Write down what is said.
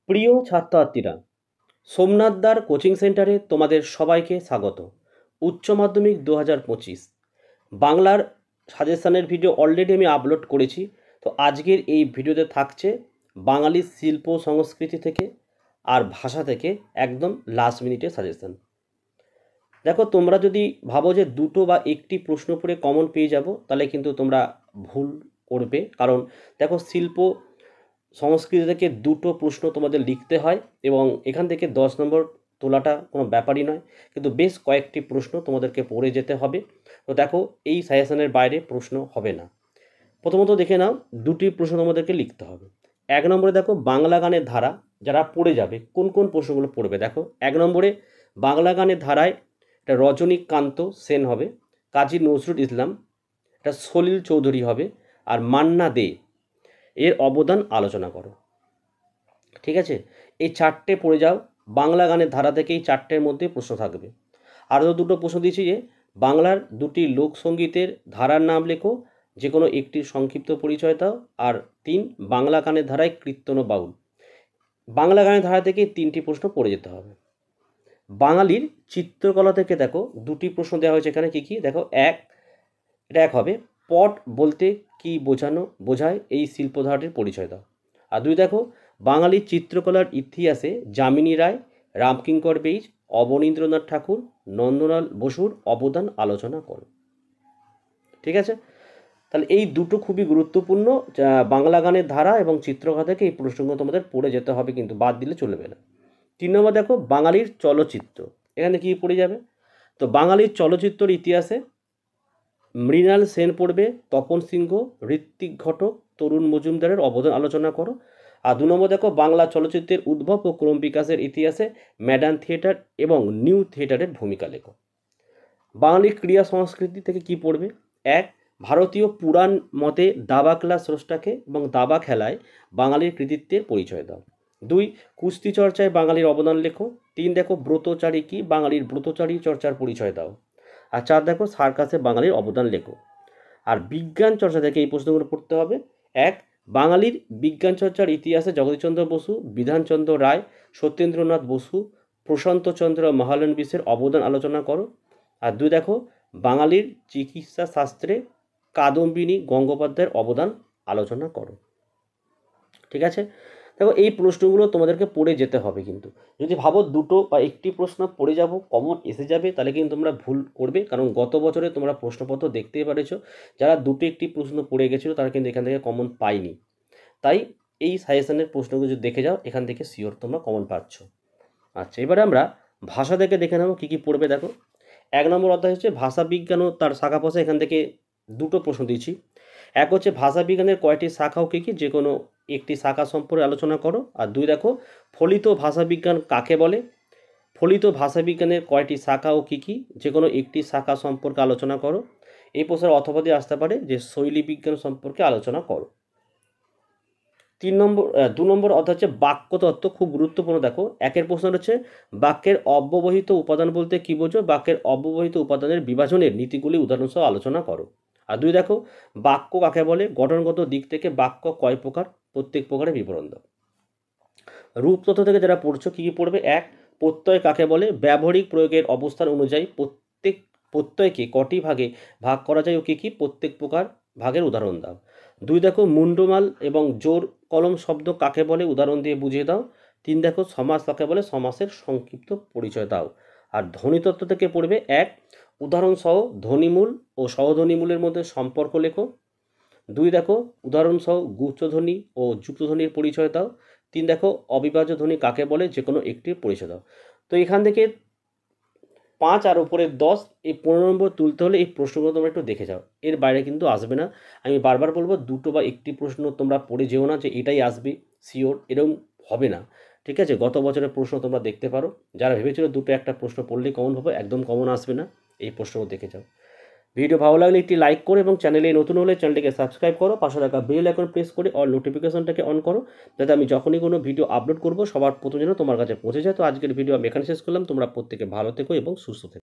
প্রিয় ছাত্রছাত্রীরা, সোমনাথদার কোচিং সেন্টারে তোমাদের সবাইকে স্বাগত। উচ্চ মাধ্যমিক 2025 বাংলার সাজেশানের ভিডিও অলরেডি আমি আপলোড করেছি। তো আজকের এই ভিডিওতে থাকছে বাঙালি শিল্প সংস্কৃতি থেকে আর ভাষা থেকে একদম লাস্ট মিনিটের সাজেশান। দেখো, তোমরা যদি ভাবো যে দুটো বা একটি প্রশ্ন পড়ে কমন পেয়ে যাব, তাহলে কিন্তু তোমরা ভুল করবে। কারণ দেখো, শিল্প সংস্কৃতি থেকে দুটো প্রশ্ন তোমাদের লিখতে হয় এবং এখান থেকে 10 নম্বর তোলাটা কোনো ব্যাপারই নয়, কিন্তু বেশ কয়েকটি প্রশ্ন তোমাদেরকে পড়ে যেতে হবে। তো দেখো, এই সাজেশনের বাইরে প্রশ্ন হবে না। প্রথমত দেখে নাও, দুটি প্রশ্ন তোমাদেরকে লিখতে হবে। 1 নম্বরে দেখো, বাংলা গানের ধারা যারা পড়ে যাবে কোন কোন প্রশ্নগুলো পড়বে। দেখো, 1 নম্বরে বাংলা গানের ধারায় এটা রজনীকান্ত সেন হবে, কাজী নজরুল ইসলাম, এটা সলিল চৌধুরী হবে, আর মান্না দে এর অবদান আলোচনা করো। ঠিক আছে, এই চারটে পড়ে যাও। বাংলা গানের ধারা থেকে এই চারটের মধ্যে প্রশ্ন থাকবে। আরও দুটো প্রশ্ন দিয়েছি যে বাংলার দুটি লোকসঙ্গীতের ধারার নাম লেখো, যে কোনো একটির সংক্ষিপ্ত পরিচয় দাও। আর 3, বাংলা গানের ধারায় কীর্তন ও বাউল। বাংলা গানের ধারা থেকে 3টি প্রশ্ন পড়ে যেতে হবে। বাঙালির চিত্রকলা থেকে দেখো দুটি প্রশ্ন দেওয়া হয়েছে এখানে। কী কী দেখো, এটা হবে, পট বলতে কি বোঝায় এই শিল্পধারাটির পরিচয় দাও। আর 2 দেখো, বাঙালির চিত্রকলার ইতিহাসে যামিনী রায়, রামকিঙ্কর বেইজ, অবনীন্দ্রনাথ ঠাকুর, নন্দলাল বসুর অবদান আলোচনা করো। ঠিক আছে, তাহলে এই দুটো খুবই গুরুত্বপূর্ণ। বাংলা গানের ধারা এবং চিত্রকলা থেকে এই প্রশ্নগুলো তোমাদের পড়ে যেতে হবে, কিন্তু বাদ দিলে চলবে না। 3 নম্বর দেখো, বাঙালির চলচ্চিত্র। এখানে কি পড়ে যাবে? তো বাঙালির চলচ্চিত্রের ইতিহাসে মৃণাল সেন পড়বে, তপন সিংহ, ঋত্বিক ঘটক, তরুণ মজুমদারের অবদান আলোচনা করো। আর 2 নম্বর দেখো, বাংলা চলচ্চিত্রের উদ্ভব ও ক্রম বিকাশের ইতিহাসে মডার্ন থিয়েটার এবং নিউ থিয়েটারের ভূমিকা লেখো। বাঙালি ক্রীড়া সংস্কৃতি থেকে কি পড়বে? 1, ভারতীয় পুরাণ মতে দাবা খেলা স্রষ্টাকে এবং দাবা খেলায় বাঙালির কৃতিত্বের পরিচয় দাও। 2, কুস্তি চর্চায় বাঙালির অবদান লেখো। 3 দেখো, ব্রতচারী কি, বাঙালির ব্রতচারী চর্চার পরিচয় দাও। আর 4 দেখো, সার্কাসে বাঙালির অবদান লেখো। আর বিজ্ঞান চর্চা থেকে এই প্রশ্নগুলো পড়তে হবে। 1, বাঙালির বিজ্ঞান চর্চার ইতিহাসে জগদীশচন্দ্র বসু, বিধানচন্দ্র রায়, সত্যেন্দ্রনাথ বসু, প্রশান্তচন্দ্র মহালনবিশের অবদান আলোচনা করো। আর 2 দেখো, বাঙালির চিকিৎসা শাস্ত্রে কাদম্বিনী গঙ্গোপাধ্যায়ের অবদান আলোচনা করো। ঠিক আছে, দেখো এই প্রশ্নগুলো তোমাদেরকে পড়ে যেতে হবে। কিন্তু যদি ভাবো দুটো বা একটি প্রশ্ন পড়ে যাব, কমন এসে যাবে, তাহলে কিন্তু তোমরা ভুল করবে। কারণ গত বছরে তোমরা প্রশ্নপত্র দেখতেই পারেছো, যারা দুটো একটি প্রশ্ন পড়ে গেছিলো তারা কিন্তু এখান থেকে কমন পায়নি। তাই এই সাজেশনের প্রশ্নগুলো যদি দেখে যাও, এখান থেকে শিওর তোমরা কমন পাচ্ছ। আচ্ছা, এবারে আমরা ভাষা থেকে দেখে নেবো কী কী পড়বে। দেখো, 1 নম্বর অধ্যায় হচ্ছে ভাষা বিজ্ঞান ও তার শাখা প্রশাখা। এখান থেকে দুটো প্রশ্ন দিয়েছি। 1 হচ্ছে ভাষা বিজ্ঞানের কয়টি শাখা ও কী কী, যে কোনো একটি শাখা সম্পর্কে আলোচনা করো। আর 2 দেখো, ফলিত ভাষাবিজ্ঞান কাকে বলে। ফলিত ভাষাবিজ্ঞানের কয়টি শাখা ও কী কী, যে কোনো একটি শাখা সম্পর্কে আলোচনা করো। এই প্রশ্নের অথবা দিয়ে আসতে পারে যে শৈলী বিজ্ঞান সম্পর্কে আলোচনা করো। 2 নম্বর অধ্যায় হচ্ছে বাক্যতত্ত্ব, খুব গুরুত্বপূর্ণ। দেখো, 1 প্রশ্ন হচ্ছে বাক্যের অব্যবহিত উপাদান বলতে কী বোঝো, বাক্যের অব্যবহিত উপাদানের বিভাজনের নীতিগুলি উদাহরণসহ আলোচনা করো। আর 2 দেখো, বাক্য কাকে বলে, গঠনগত দিক থেকে বাক্য কয় প্রকার, প্রত্যেক প্রকারের বিবরণ দাও। রূপতত্ত্ব থেকে যারা পড়ছো কী কী পড়বে? 1, প্রত্যয় কাকে বলে, ব্যবহারিক প্রয়োগের অবস্থান অনুযায়ী প্রত্যেক প্রত্যয়কে কটি ভাগে ভাগ করা যায় ও কী কী, প্রত্যেক প্রকার ভাগের উদাহরণ দাও। 2 দেখো, মুন্ডমাল এবং জোর কলম শব্দ কাকে বলে, উদাহরণ দিয়ে বুঝিয়ে দাও। 3 দেখো, সমাস কাকে বলে, সমাসের সংক্ষিপ্ত পরিচয় দাও। আর ধ্বনিতত্ত্ব থেকে পড়বে 1, উদাহরণসহ ধ্বনিমূল ও সহধ্বনিমূলের মধ্যে সম্পর্ক লেখো। 2 দেখো, উদাহরণসহ গুচ্ছধ্বনি ও যুক্তধ্বনির পরিচয় দাও। 3 দেখো, অবিভাজ্য ধ্বনি কাকে বলে, যে কোনো একটির পরিচয় দাও। তো এখান থেকে 5 আর উপরে 10, এই 15 নম্বর তুলতে হলে এই প্রশ্নগুলো তোমরা একটু দেখে যাও, এর বাইরে কিন্তু আসবে না। আমি বারবার বলবো, দুটো বা একটি প্রশ্ন তোমরা পড়ে যেও না যে এটাই আসবে শিওর, এরকম হবে না। ঠিক আছে, গত বছরের প্রশ্ন তোমরা দেখতে পারো। যারা ভেবেছিল দুটো একটা প্রশ্ন পড়লেই কমন হবে, একদম কমন আসবে না। এই প্রশ্নগুলো দেখে যাও। ভিডিও ভালো লাগলে একটি লাইক করো এবং চ্যানেলে নতুন হলে চ্যানেলটিকে সাবস্ক্রাইব করো, পাশে থাকা বেল আইকন প্রেস করে অল নোটিফিকেশনটাকে অন করো, যাতে আমি যখনই কোনো ভিডিও আপলোড করব সবার প্রথম যেন তোমার কাছে পৌঁছে যায়। তো আজকের ভিডিও আমি এখানে শেষ করলাম। তোমরা প্রত্যেকে ভালো থেকো এবং সুস্থ থেকো।